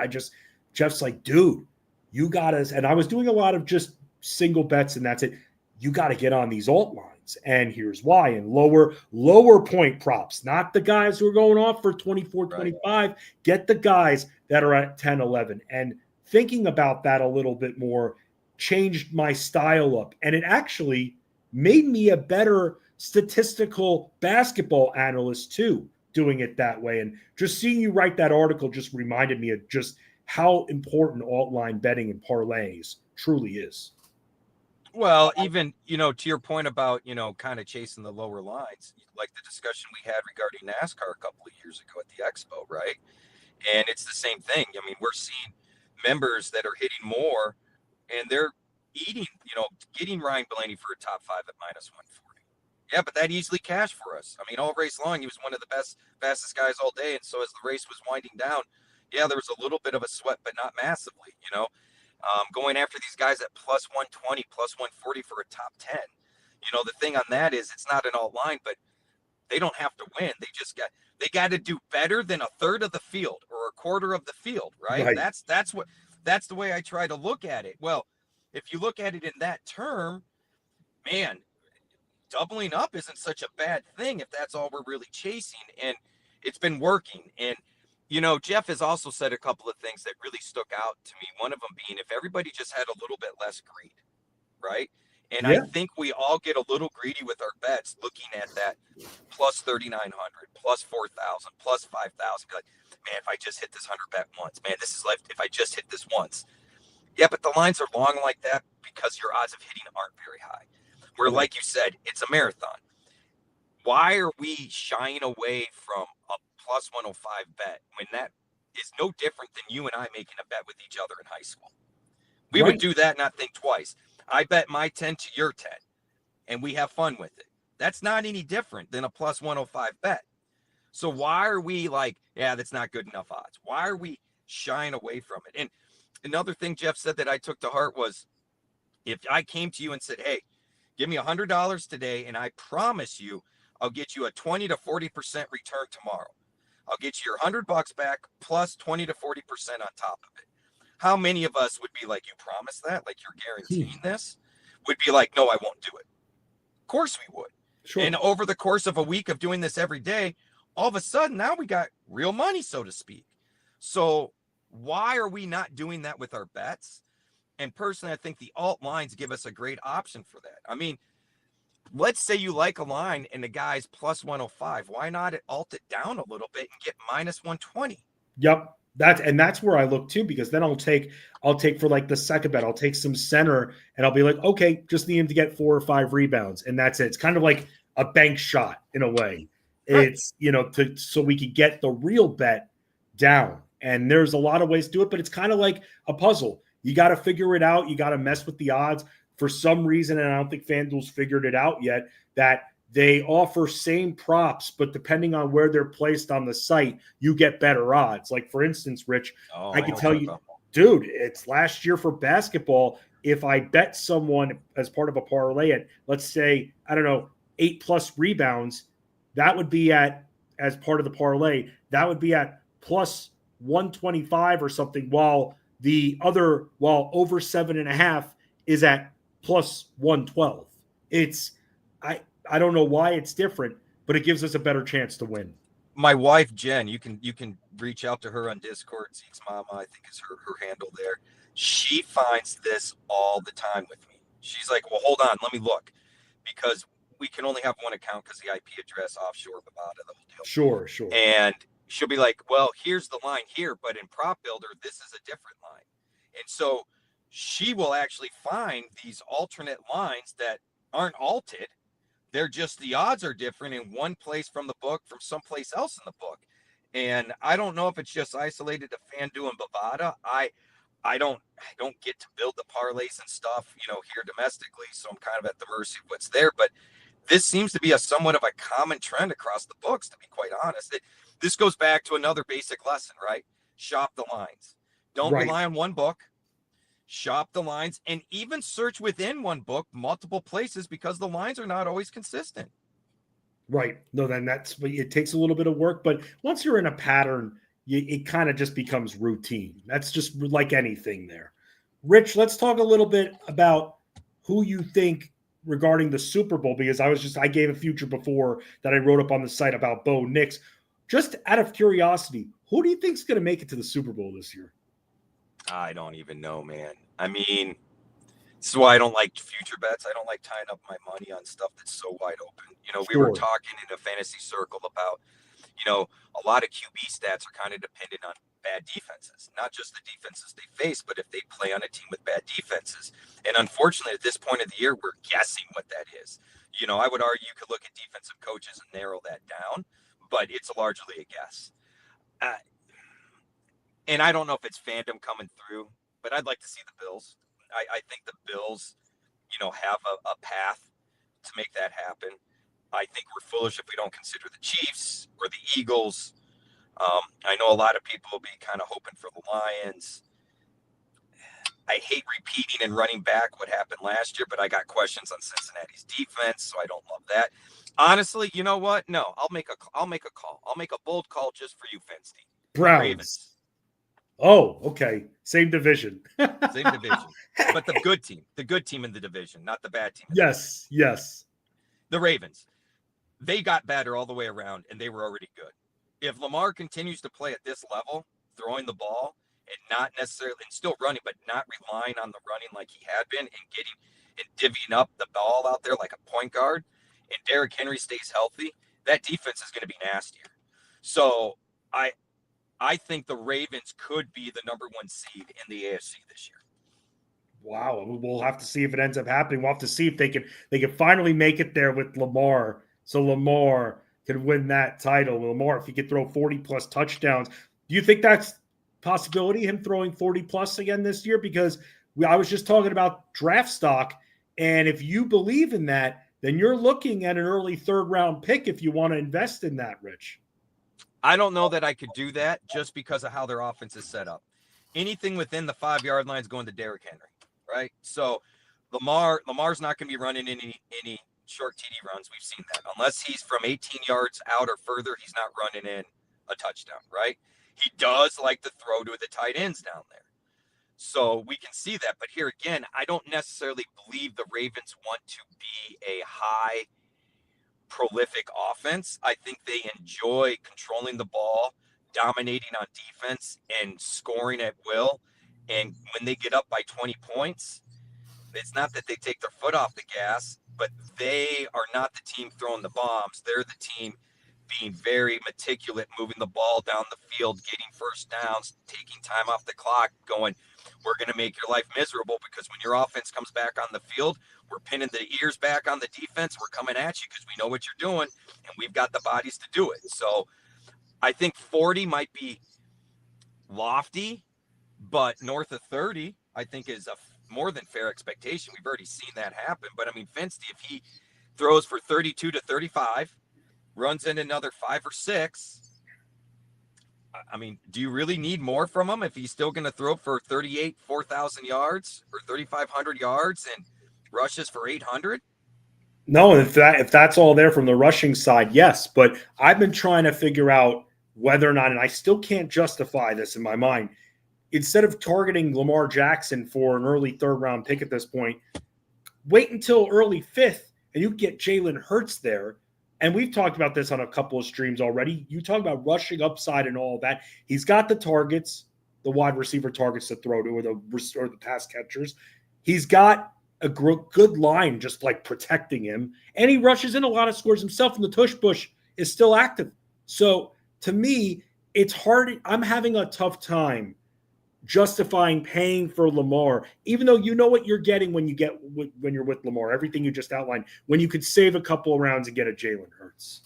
Jeff's like, dude, you got us. And I was doing a lot of just single bets, and that's it. You got to get on these alt lines. And here's why. And lower point props, not the guys who are going off for 24, 25. Right. Get the guys that are at 10, 11. And thinking about that a little bit more changed my style up. And it actually made me a better statistical basketball analyst too, doing it that way. And just seeing you write that article just reminded me of just how important alt line betting and parlays truly is. Well, even, to your point about, kind of chasing the lower lines, like the discussion we had regarding NASCAR a couple of years ago at the Expo, right? And it's the same thing. I mean, we're seeing members that are hitting more, and they're eating, getting Ryan Blaney for a top 5 at minus 140. Yeah, but that easily cashed for us. I mean, all race long, he was one of the fastest guys all day. And so as the race was winding down, yeah, there was a little bit of a sweat, but not massively, going after these guys at plus 120, plus 140 for a top 10. The thing on that is it's not an alt line, but they don't have to win. They got to do better than a third of the field or a quarter of the field, right? That's the way I try to look at it. Well, if you look at it in that term, man, doubling up isn't such a bad thing if that's all we're really chasing. And it's been working. And Jeff has also said a couple of things that really stuck out to me. One of them being if everybody just had a little bit less greed, right? And I Yeah. think we all get a little greedy with our bets looking at that plus 3,900, plus 4,000, plus 5,000. Like, man, if I just hit this 100 bet once, man, this is life. If I just hit this once. Yeah, but the lines are long like that because your odds of hitting aren't very high. Where, like you said, it's a marathon. Why are we shying away from a plus 105 bet when that is no different than you and I making a bet with each other in high school? We would do that, not think twice. I bet my 10 to your 10, and we have fun with it. That's not any different than a plus 105 bet. So why are we like, yeah, that's not good enough odds? Why are we shying away from it? And another thing Jeff said that I took to heart was if I came to you and said, hey, give me $100 today, and I promise you I'll get you a 20 to 40% return tomorrow. I'll get you your $100 back plus 20 to 40% on top of it. How many of us would be like, you promise that? Like you're guaranteeing this? Would be like, no, I won't do it. Of course we would. Sure. And over the course of a week of doing this every day, all of a sudden now we got real money, so to speak. So why are we not doing that with our bets? And personally, I think the alt lines give us a great option for that. I mean, let's say you like a line and the guy's plus 105. Why not alt it down a little bit and get minus 120? Yep. That's where I look too, because then I'll take for like the second bet, I'll take some center and I'll be like, okay, just need him to get 4 or 5 rebounds. And that's it. It's kind of like a bank shot in a way. Right. It's, so we could get the real bet down. And there's a lot of ways to do it, but it's kind of like a puzzle. You got to figure it out. You got to mess with the odds. For some reason, and I don't think FanDuel's figured it out yet, that they offer same props, but depending on where they're placed on the site, you get better odds. Like, for instance, Rich, I can tell you, dude, it's last year for basketball. If I bet someone as part of a parlay at, let's say, 8+ rebounds, that would be as part of the parlay, that would be at plus 125 or something, while over 7.5 is at plus 112. I don't know why it's different, but it gives us a better chance to win. My wife, Jen, you can reach out to her on Discord. Zeke's mama, I think, is her handle there. She finds this all the time with me. She's like, well, hold on, let me look. Because we can only have one account because the IP address offshore, Nevada, the whole deal. Sure. And she'll be like, well, here's the line here, but in Prop Builder, this is a different line. And so she will actually find these alternate lines that aren't alted. They're just, the odds are different in one place from the book from someplace else in the book. And I don't know if it's just isolated to FanDuel and Bovada. I don't get to build the parlays and stuff, here domestically. So I'm kind of at the mercy of what's there. But this seems to be a somewhat of a common trend across the books, to be quite honest. This goes back to another basic lesson, right? Shop the lines. Don't rely on one book. Shop the lines, and even search within one book multiple places, because the lines are not always consistent. Right. No, then it takes a little bit of work, but once you're in a pattern, it kind of just becomes routine. That's just like anything there. Rich, let's talk a little bit about who you think regarding the Super Bowl, because I gave a future before that I wrote up on the site about Bo Nix. Just out of curiosity, who do you think is going to make it to the Super Bowl this year? I don't even know, man. I mean, this is why I don't like future bets. I don't like tying up my money on stuff that's so wide open. We were talking in a fantasy circle about, a lot of QB stats are kind of dependent on bad defenses, not just the defenses they face, but if they play on a team with bad defenses. And unfortunately, at this point of the year, we're guessing what that is. I would argue you could look at defensive coaches and narrow that down, but it's largely a guess. And I don't know if it's fandom coming through, but I'd like to see the Bills. I think the Bills, have a path to make that happen. I think we're foolish if we don't consider the Chiefs or the Eagles. I know a lot of people will be kind of hoping for the Lions. I hate repeating and running back what happened last year, but I got questions on Cincinnati's defense, so I don't love that. Honestly, you know what? No, I'll make a call. I'll make a bold call just for you, Fensty. Browns. Ravens. Oh, okay. Same division. Same division. But the good team in the division, not the bad team. Yes. The Ravens. They got better all the way around, and they were already good. if Lamar continues to play at this level, throwing the ball and not necessarily and still running, but not relying on the running like he had been and getting and divvying up the ball out there like a point guard, and Derrick Henry stays healthy, that defense is going to be nastier. So I think the Ravens could be the number 1 seed in the AFC this year. Wow, we'll have to see if it ends up happening. We'll have to see if they can finally make it there with Lamar, so Lamar can win that title. Lamar, if he could throw 40 plus touchdowns, do you think that's possibility, him throwing 40 plus again this year? Because I was just talking about draft stock, and if you believe in that, then you're looking at an early 3rd round pick if you want to invest in that, Rich. I don't know that I could do that just because of how their offense is set up. Anything within the 5-yard line is going to Derrick Henry, right? So Lamar's not going to be running any short TD runs. We've seen that. Unless he's from 18 yards out or further, he's not running in a touchdown, right? He does like to throw to the tight ends down there. So we can see that. But here again, I don't necessarily believe the Ravens want to be a high prolific offense. I think they enjoy controlling the ball, dominating on defense, and scoring at will. And when they get up by 20 points, it's not that they take their foot off the gas, but they are not the team throwing the bombs. They're the team being very meticulous, moving the ball down the field, getting first downs, taking time off the clock, going, we're going to make your life miserable because when your offense comes back on the field, we're pinning the ears back on the defense. We're coming at you because we know what you're doing, and we've got the bodies to do it. So I think 40 might be lofty, but north of 30, I think, is a more than fair expectation. We've already seen that happen. But, I mean, Fensty, if he throws for 32 to 35, runs in another 5 or 6, I mean, do you really need more from him if he's still going to throw for 38, 4,000 yards or 3,500 yards and rushes for 800? No, if that's all there from the rushing side, yes. But I've been trying to figure out whether or not, and I still can't justify this in my mind, instead of targeting Lamar Jackson for an early 3rd round pick at this point, wait until early 5th and you get Jalen Hurts there. And we've talked about this on a couple of streams already. You talk about rushing upside and all that. He's got the targets, the wide receiver targets to throw to, or the pass catchers. He's got a good line just like protecting him. And he rushes in a lot of scores himself, and the tush push is still active. So to me, it's hard. I'm having a tough time justifying paying for Lamar, even though you know what you're getting when you're with Lamar, everything you just outlined, when you could save a couple of rounds and get a Jalen Hurts.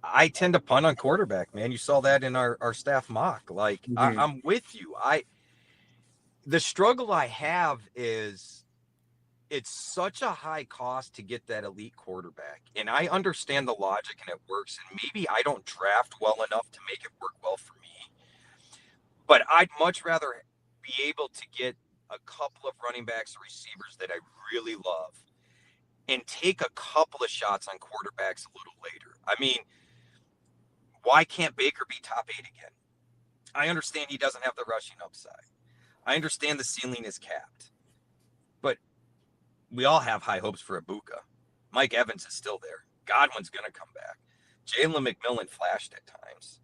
I tend to punt on quarterback, man. You saw that in our staff mock. Like, I'm with you. The struggle I have is it's such a high cost to get that elite quarterback. And I understand the logic and it works. And maybe I don't draft well enough to make it work well for me. But I'd much rather be able to get a couple of running backs or receivers that I really love and take a couple of shots on quarterbacks a little later. I mean, why can't Baker be top 8 again? I understand he doesn't have the rushing upside. I understand the ceiling is capped. But we all have high hopes for Ibuka. Mike Evans is still there. Godwin's going to come back. Jalen McMillan flashed at times.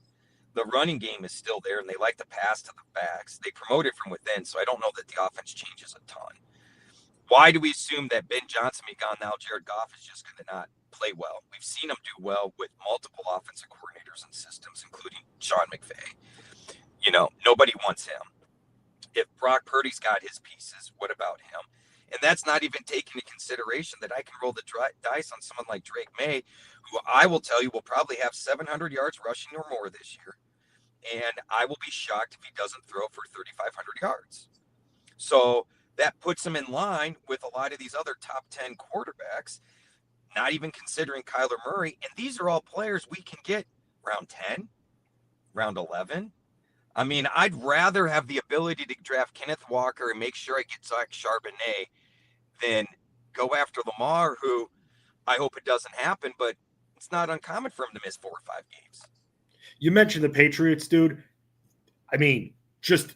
The running game is still there, and they like to pass to the backs. They promote it from within, so I don't know that the offense changes a ton. Why do we assume that Ben Johnson be gone now? Jared Goff is just going to not play well. We've seen him do well with multiple offensive coordinators and systems, including Sean McVay. You know, nobody wants him. If Brock Purdy's got his pieces, what about him? And that's not even taking into consideration that I can roll the dice on someone like Drake May, who I will tell you will probably have 700 yards rushing or more this year. And I will be shocked if he doesn't throw for 3,500 yards. So that puts him in line with a lot of these other top 10 quarterbacks, not even considering Kyler Murray. And these are all players we can get round 10, round 11. I mean, I'd rather have the ability to draft Kenneth Walker and make sure I get Zach Charbonnet than go after Lamar, who I hope it doesn't happen, but it's not uncommon for him to miss 4 or 5 games. You mentioned the Patriots, dude. I mean, just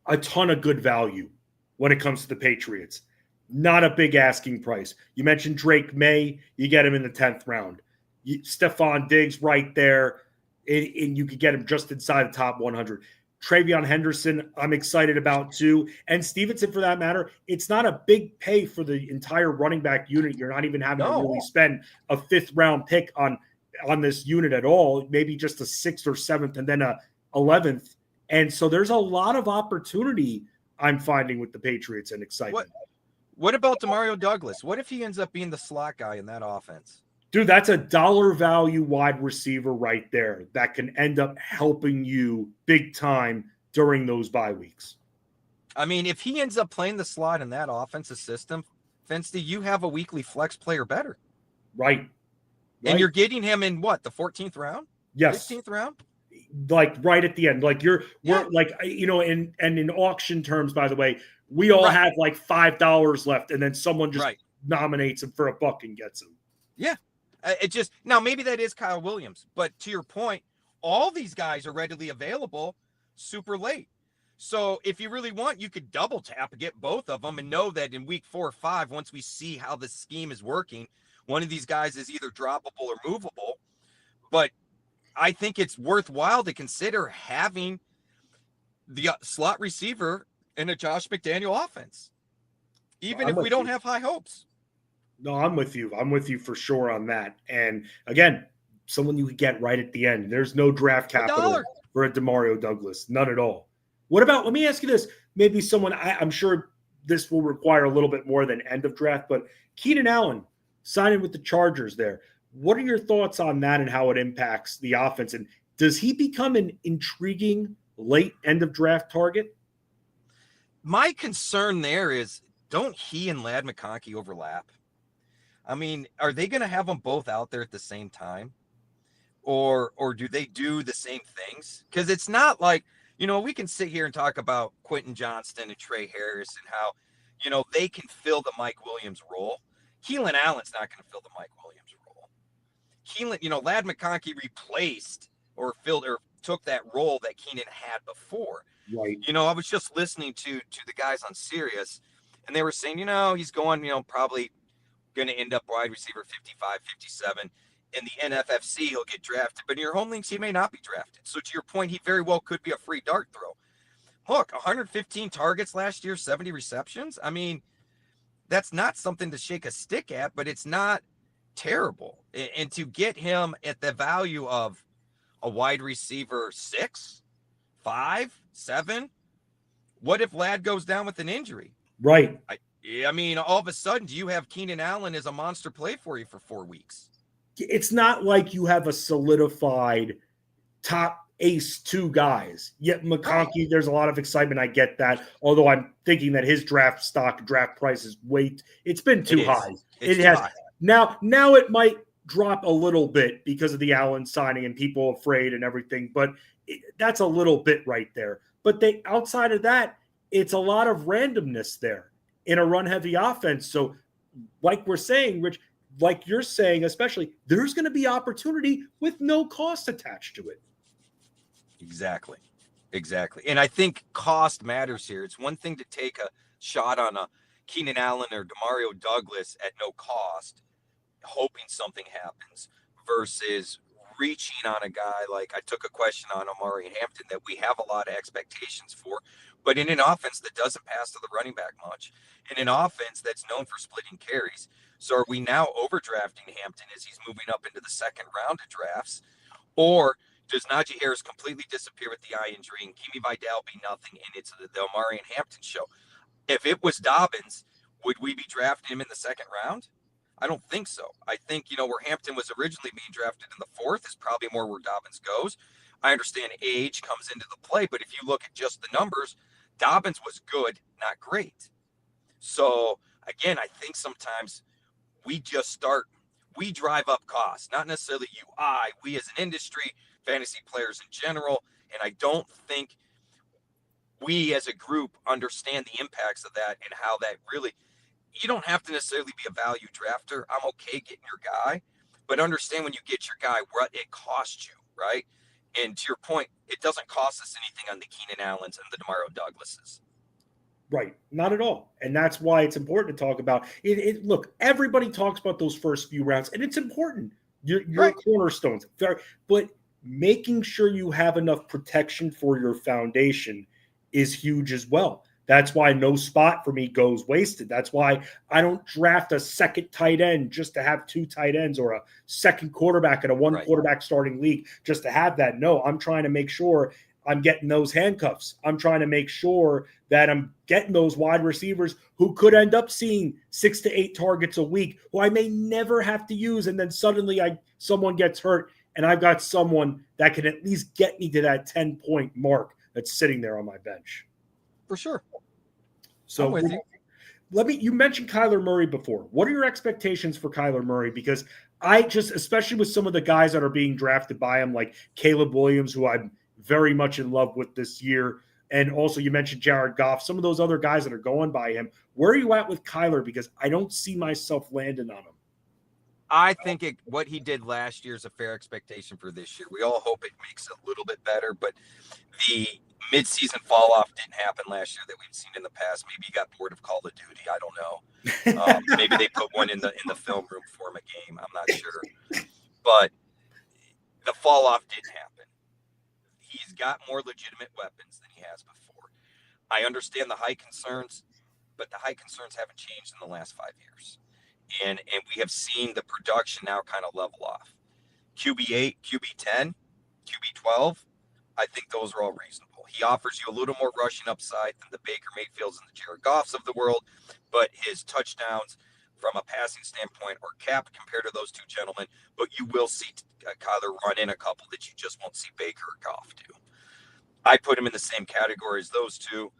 a ton of good value when it comes to the Patriots. Not a big asking price. You mentioned Drake May. You get him in the 10th round. Stephon Diggs right there. and you could get him just inside the top 100. Travion Henderson, I'm excited about too. And Stevenson, for that matter, it's not a big pay for the entire running back unit. You're not even having to really spend a 5th-round pick on this unit at all, maybe just a 6th or 7th and then a 11th. And so there's a lot of opportunity I'm finding with the Patriots and excitement. What about Demario Douglas? What if he ends up being the slot guy in that offense? Dude, that's a dollar value wide receiver right there that can end up helping you big time during those bye weeks. I mean, if he ends up playing the slot in that offensive system, Fensty, you have a weekly flex player better. Right. And you're getting him in what, the 14th round? Yes. 15th round? Like right at the end. Like we're like, you know, and in auction terms, by the way, we all have like $5 left, and then someone just nominates him for a buck and gets him. Yeah. It just now maybe that is Kyle Williams, but to your point, all these guys are readily available super late. So if you really want, you could double tap and get both of them and know that in week 4 or 5, once we see how the scheme is working, one of these guys is either droppable or movable. But I think it's worthwhile to consider having the slot receiver in a Josh McDaniel offense, even if we don't have high hopes. No, I'm with you. I'm with you for sure on that. And again, someone you could get right at the end. There's no draft capital for a Demario Douglas. None at all. What about, let me ask you this, maybe someone, I'm sure this will require a little bit more than end of draft, but Keenan Allen signing with the Chargers there. What are your thoughts on that and how it impacts the offense? And does he become an intriguing late end of draft target? My concern there is, don't he and Ladd McConkey overlap? I mean, are they going to have them both out there at the same time? Or do they do the same things? Because it's not like, you know, we can sit here and talk about Quentin Johnston and Trey Harris and how, you know, they can fill the Mike Williams role. Keelan Allen's not going to fill the Mike Williams role. Keelan, you know, Ladd McConkey replaced or filled or took that role that Keenan had before. Right. You know, I was just listening to the guys on Sirius, and they were saying, you know, he's going, you know, probably going to end up wide receiver 55, 57. In the NFFC, he'll get drafted, but in your home leagues, he may not be drafted. So to your point, he very well could be a free dart throw. Look, 115 targets last year, 70 receptions. I mean, that's not something to shake a stick at, but it's not terrible. And to get him at the value of a wide receiver 6, 5, 7, what if Ladd goes down with an injury? Right. I mean, all of a sudden, do you have Keenan Allen as a monster play for you for 4 weeks? It's not like you have a solidified top ace 2 guys. Yet McConkey, there's a lot of excitement. I get that. Although I'm thinking that his draft price is it's been too high. It has high. Now it might drop a little bit because of the Allen signing and people afraid and everything, but that's a little bit right there. But outside of that, it's a lot of randomness there in a run-heavy offense. So like we're saying, Rich, like you're saying, especially, there's going to be opportunity with no cost attached to it. Exactly. And I think cost matters here. It's one thing to take a shot on a Keenan Allen or Demario Douglas at no cost, hoping something happens, versus reaching on a guy like I took a question on Omari Hampton that we have a lot of expectations for, but in an offense that doesn't pass to the running back much, in an offense that's known for splitting carries. So are we now overdrafting Hampton as he's moving up into the second round of drafts? Or does Najee Harris completely disappear with the eye injury and Kimi Vidal be nothing and it's the Omari and Hampton show? If it was Dobbins, would we be drafting him in the second round? I don't think so. I think, you know, where Hampton was originally being drafted in the 4th is probably more where Dobbins goes. I understand age comes into the play, but if you look at just the numbers, Dobbins was good, not great. So, again, I think sometimes we drive up costs, not necessarily we as an industry, fantasy players in general. And I don't think we as a group understand the impacts of that and how that really, you don't have to necessarily be a value drafter. I'm okay getting your guy, but understand when you get your guy, what it costs you, right? And to your point, it doesn't cost us anything on the Keenan Allens and the Demario Douglases. Right. Not at all. And that's why it's important to talk about it. Look, everybody talks about those first few rounds, and it's important. Your cornerstones. But making sure you have enough protection for your foundation is huge as well. That's why no spot for me goes wasted. That's why I don't draft a second tight end just to have two tight ends, or a second quarterback in a one quarterback starting league just to have that. No, I'm trying to make sure I'm getting those handcuffs. I'm trying to make sure that I'm getting those wide receivers who could end up seeing 6 to 8 targets a week, who I may never have to use. And then suddenly someone gets hurt and I've got someone that can at least get me to that 10-point mark that's sitting there on my bench. For sure. So I'm with you. You mentioned Kyler Murray before. What are your expectations for Kyler Murray? Because I just, especially with some of the guys that are being drafted by him, like Caleb Williams, who I'm very much in love with this year. And also you mentioned Jared Goff, some of those other guys that are going by him. Where are you at with Kyler? Because I don't see myself landing on him. I think what he did last year is a fair expectation for this year. We all hope it makes it a little bit better, but the mid-season fall-off didn't happen last year that we've seen in the past. Maybe he got bored of Call of Duty. I don't know. Maybe they put one in the film room for him a game. I'm not sure. But the fall-off didn't happen. He's got more legitimate weapons than he has before. I understand the height concerns, but the height concerns haven't changed in the last 5 years. And we have seen the production now kind of level off. QB8, QB10, QB12, I think those are all reasonable. He offers you a little more rushing upside than the Baker Mayfields and the Jared Goffs of the world, but his touchdowns from a passing standpoint are capped compared to those two gentlemen, but you will see Kyler run in a couple that you just won't see Baker or Goff do. I put him in the same category as those two.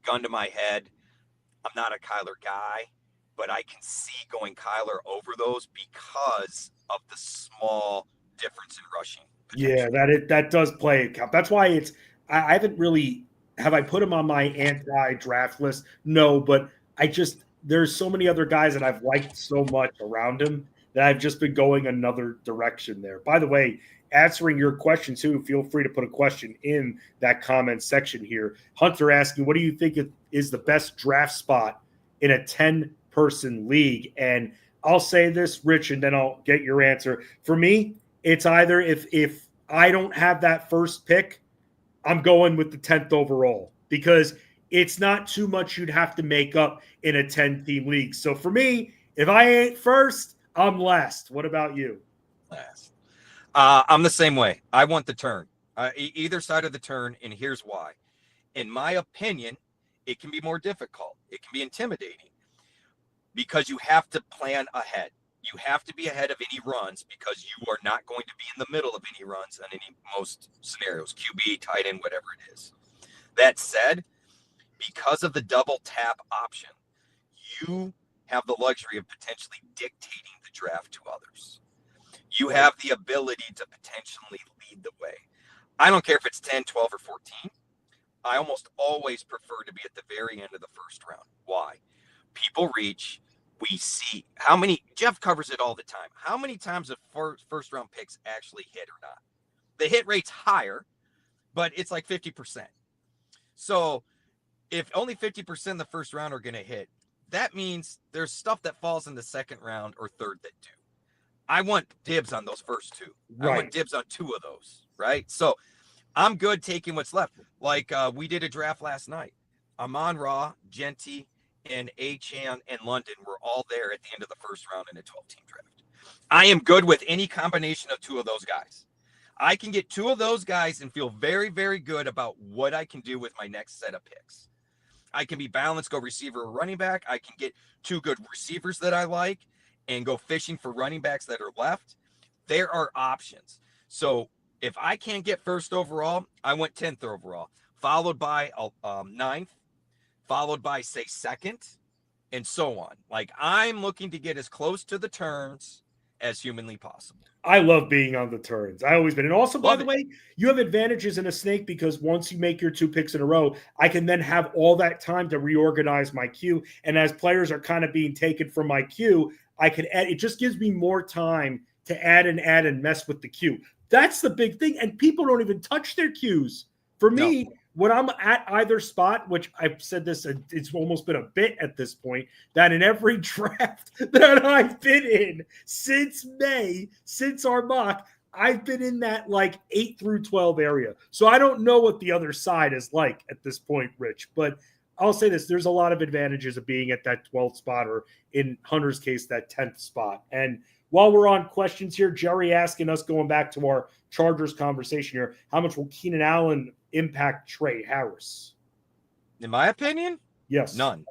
Gun to my head, I'm not a Kyler guy, but I can see going Kyler over those because of the small difference in rushing potential. Yeah, that does play a count. That's why I haven't really – have I put him on my anti-draft list? No, but there's so many other guys that I've liked so much around him that I've just been going another direction there. By the way, answering your question too, feel free to put a question in that comment section here. Hunter asking, what do you think is the best draft spot in a 10-person league? And I'll say this, Rich, and then I'll get your answer. For me, it's either if I don't have that first pick, I'm going with the 10th overall, because it's not too much you'd have to make up in a 10-team league. So for me, if I ain't first, I'm last. What about you? Last. I'm the same way. I want the turn, either side of the turn, and here's why. In my opinion, it can be more difficult. It can be intimidating because you have to plan ahead. You have to be ahead of any runs because you are not going to be in the middle of any runs on most scenarios, QB, tight end, whatever it is. That said, because of the double tap option, you have the luxury of potentially dictating the draft to others. You have the ability to potentially lead the way. I don't care if it's 10, 12, or 14. I almost always prefer to be at the very end of the first round. Why? People reach. We see how many, Jeff covers it all the time. How many times the first round picks actually hit or not? The hit rate's higher, but it's like 50%. So if only 50% of the first round are going to hit, that means there's stuff that falls in the second round or third that do. I want dibs on those first two. Right. I want dibs on two of those, right? So I'm good taking what's left. Like we did a draft last night. Amon-Ra, Genty, and Achane and London were all there at the end of the first round in a 12-team draft. I am good with any combination of two of those guys. I can get two of those guys and feel very, very good about what I can do with my next set of picks. I can be balanced, go receiver or running back. I can get two good receivers that I like and go fishing for running backs that are left. There are options. So if I can't get first overall, I went 10th overall, followed by 9th, followed by, say, 2nd, and so on. Like, I'm looking to get as close to the turns as humanly possible. I love being on the turns. I always been. And also, by the way, you have advantages in a snake because once you make your 2 picks in a row, I can then have all that time to reorganize my queue. And as players are kind of being taken from my queue, I can add. It just gives me more time to add and mess with the queue. That's the big thing. And people don't even touch their queues. For me, when I'm at either spot, which I've said this, it's almost been a bit at this point, that in every draft that I've been in since May, since our mock, I've been in that like 8 through 12 area. So I don't know what the other side is like at this point, Rich. But I'll say this, there's a lot of advantages of being at that 12th spot, or in Hunter's case, that 10th spot. And while we're on questions here, Jerry asking us, going back to our Chargers conversation here, how much will Keenan Allen impact Trey Harris? In my opinion, yes. None.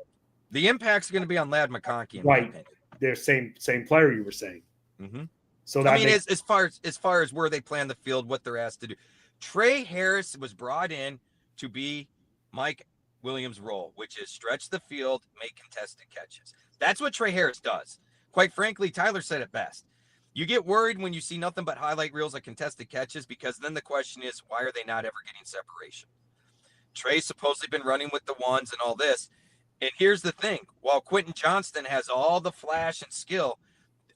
The impact's going to be on Ladd McConkey, in right. my opinion. They're same player, you were saying. Mm-hmm. So that as far as where they plan the field, what they're asked to do. Trey Harris was brought in to be Mike Williams' role, which is stretch the field, make contested catches. That's what Trey Harris does. Quite frankly, Tyler said it best. You get worried when you see nothing but highlight reels of contested catches, because then the question is, why are they not ever getting separation? Trey's supposedly been running with the ones and all this. And here's the thing. While Quentin Johnston has all the flash and skill,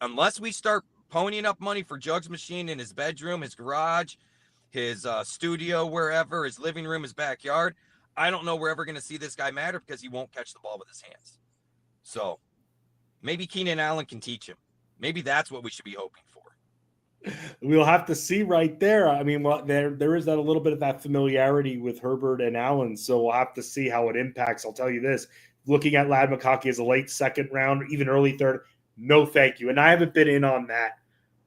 unless we start ponying up money for Jugs Machine in his bedroom, his garage, his studio, wherever, his living room, his backyard, I don't know we're ever going to see this guy matter, because he won't catch the ball with his hands. So maybe Keenan Allen can teach him. Maybe that's what we should be hoping for. We'll have to see right there. I mean, well, there is that a little bit of that familiarity with Herbert and Allen, so we'll have to see how it impacts. I'll tell you this, looking at Ladd McConkey as a late second round, even early third, no thank you. And I haven't been in on that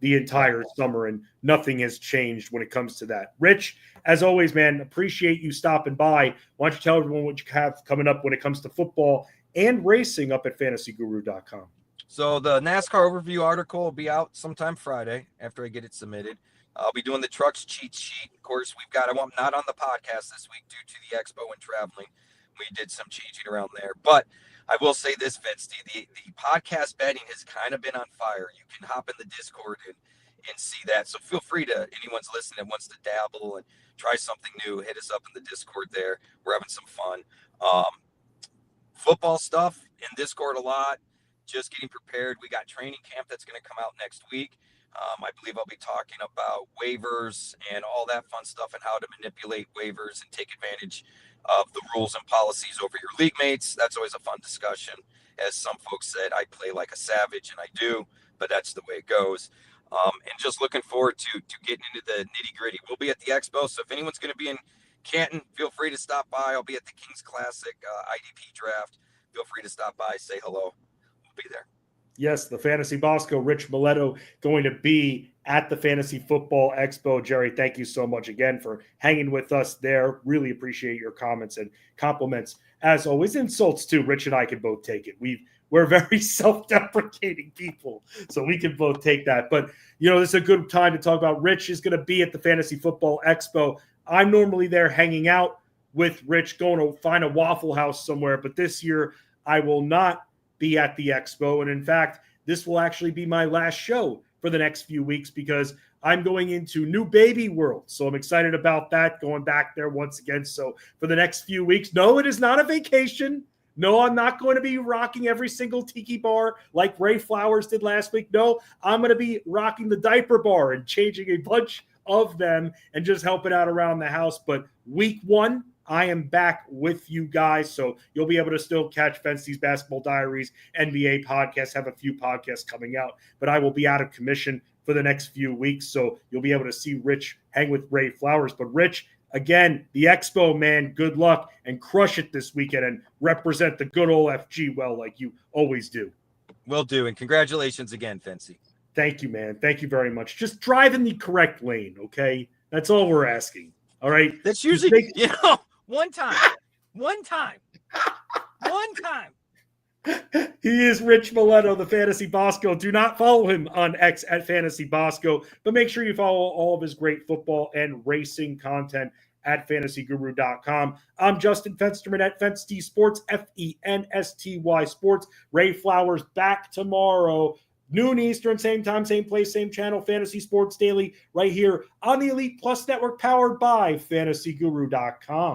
the entire summer, and nothing has changed when it comes to that. Rich, as always, man, appreciate you stopping by. Why don't you tell everyone what you have coming up when it comes to football and racing up at fantasyguru.com? So the NASCAR overview article will be out sometime Friday after I get it submitted. I'll be doing the trucks cheat sheet. Of course, I'm not on the podcast this week due to the expo and traveling. We did some changing around there. But I will say this, Vince, the podcast betting has kind of been on fire. You can hop in the Discord and see that. So feel free to, anyone's listening that wants to dabble and try something new, hit us up in the Discord there. We're having some fun. Football stuff in Discord a lot. Just getting prepared. We got training camp that's going to come out next week. I believe I'll be talking about waivers and all that fun stuff, and how to manipulate waivers and take advantage of the rules and policies over your league mates. That's always a fun discussion. As some folks said, I play like a savage, and I do, but that's the way it goes. And just looking forward to getting into the nitty gritty. We'll be at the expo, so if anyone's going to be in Canton, feel free to stop by. I'll be at the Kings Classic IDP draft. Feel free to stop by, say hello. Be there. Yes, the Fantasy Bosco, Rich Maletto, going to be at the Fantasy Football Expo. Jerry, thank you so much again for hanging with us there. Really appreciate your comments and compliments. As always, insults too. Rich and I can both take it. We're very self-deprecating people, so we can both take that. But, this is a good time to talk about. Rich is going to be at the Fantasy Football Expo. I'm normally there hanging out with Rich, going to find a Waffle House somewhere. But this year, I will not be at the expo. And in fact, this will actually be my last show for the next few weeks, because I'm going into new baby world. So I'm excited about that, going back there once again. So for the next few weeks, no, it is not a vacation. No, I'm not going to be rocking every single tiki bar like Ray Flowers did last week. No, I'm going to be rocking the diaper bar and changing a bunch of them and just helping out around the house. But week 1, I am back with you guys, so you'll be able to still catch Fensty's Basketball Diaries, NBA podcasts, have a few podcasts coming out, but I will be out of commission for the next few weeks, so you'll be able to see Rich hang with Ray Flowers. But Rich, again, the Expo, man, good luck, and crush it this weekend and represent the good old FG well like you always do. Will do, and congratulations again, Fency. Thank you, man. Thank you very much. Just drive in the correct lane, okay? That's all we're asking, all right? That's usually, One time. He is Rich Maletto, the Fantasy Bosco. Do not follow him on X at Fantasy Bosco, but make sure you follow all of his great football and racing content at fantasyguru.com. I'm Justin Fensterman at Fensty Sports, FENSTY Sports. Ray Flowers back tomorrow, noon Eastern, same time, same place, same channel, Fantasy Sports Daily, right here on the Elite Plus Network, powered by fantasyguru.com.